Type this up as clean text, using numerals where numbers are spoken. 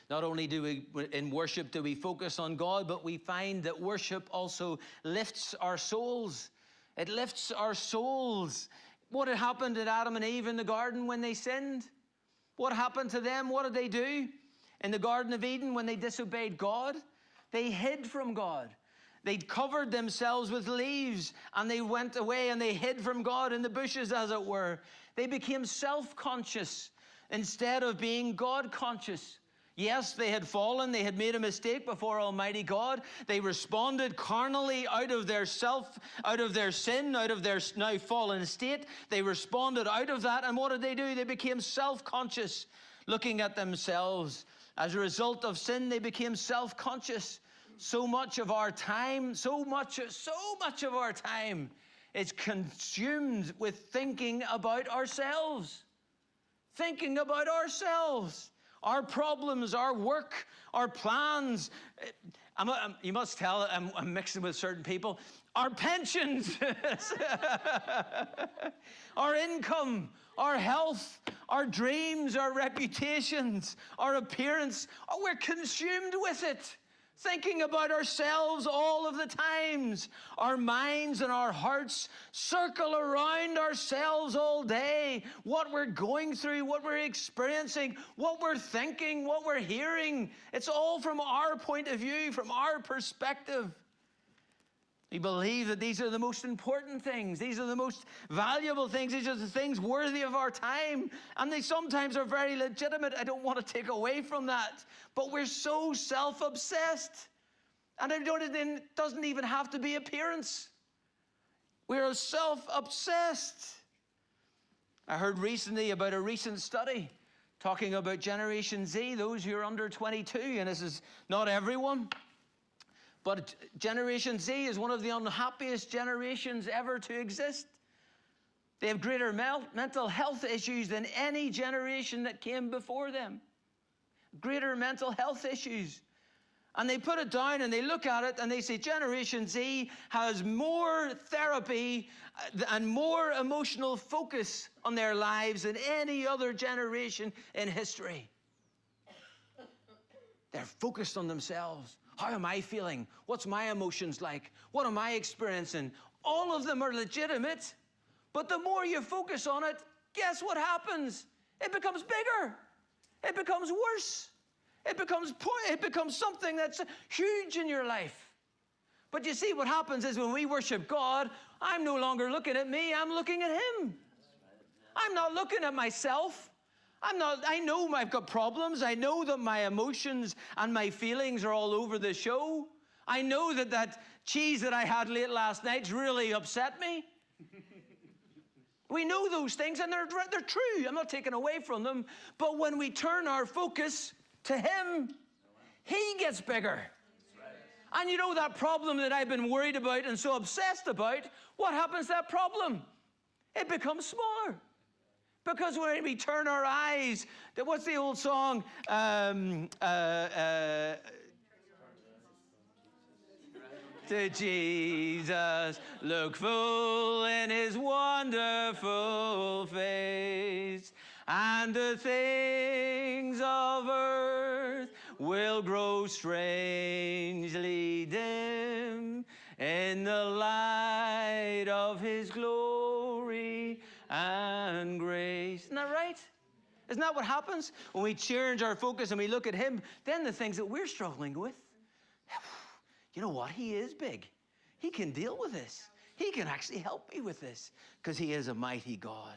Not only do we, in worship, do we focus on God, but we find that worship also lifts our souls. It lifts our souls. What had happened to Adam and Eve in the garden when they sinned? What happened to them? What did they do in the Garden of Eden when they disobeyed God? They hid from God. They'd covered themselves with leaves, and they went away and they hid from God in the bushes, as it were. They became self-conscious instead of being God-conscious. Yes, they had fallen. They had made a mistake before Almighty God. They responded carnally out of their sin, out of their now fallen state. They responded out of that. And what did they do? They became self-conscious, looking at themselves. As a result of sin, they became self-conscious. So much of our time, so much of our time is consumed with thinking about ourselves. Thinking about ourselves. Our problems, our work, our plans. You must tell I'm mixing with certain people. Our pensions, our income, our health, our dreams, our reputations, our appearance. Oh, we're consumed with it. Thinking about ourselves all of the times. Our minds and our hearts circle around ourselves all day. What we're going through, what we're experiencing, what we're thinking, what we're hearing. It's all from our point of view, from our perspective. We believe that these are the most important things. These are the most valuable things. These are the things worthy of our time. And they sometimes are very legitimate. I don't want to take away from that. But we're so self-obsessed. And it doesn't even have to be appearance. We're self-obsessed. I heard recently about a recent study talking about Generation Z, those who are under 22. And this is not everyone. But Generation Z is one of the unhappiest generations ever to exist. They have greater mental health issues than any generation that came before them. Greater mental health issues. And they put it down and they look at it and they say Generation Z has more therapy and more emotional focus on their lives than any other generation in history. They're focused on themselves. How am I feeling? What's my emotions like? What am I experiencing? All of them are legitimate, but the more you focus on it, guess what happens? It becomes bigger. It becomes worse. It becomes something that's huge in your life. But you see, what happens is when we worship God, I'm no longer looking at me, I'm looking at Him. I'm not looking at myself. I know I've got problems. I know that my emotions and my feelings are all over the show. I know that cheese that I had late last night's really upset me. We know those things, and they're true. I'm not taking away from them. But when we turn our focus to Him, He gets bigger. And you know that problem that I've been worried about and so obsessed about, what happens to that problem? It becomes smaller. Because when we turn our eyes, what's the old song? To Jesus, look full in His wonderful face, and the things of earth will grow strangely dim in the light of His glory and grace. Isn't that right? Isn't that what happens? When we change our focus and we look at Him, then the things that we're struggling with, you know what? He is big. He can deal with this. He can actually help me with this because He is a mighty God.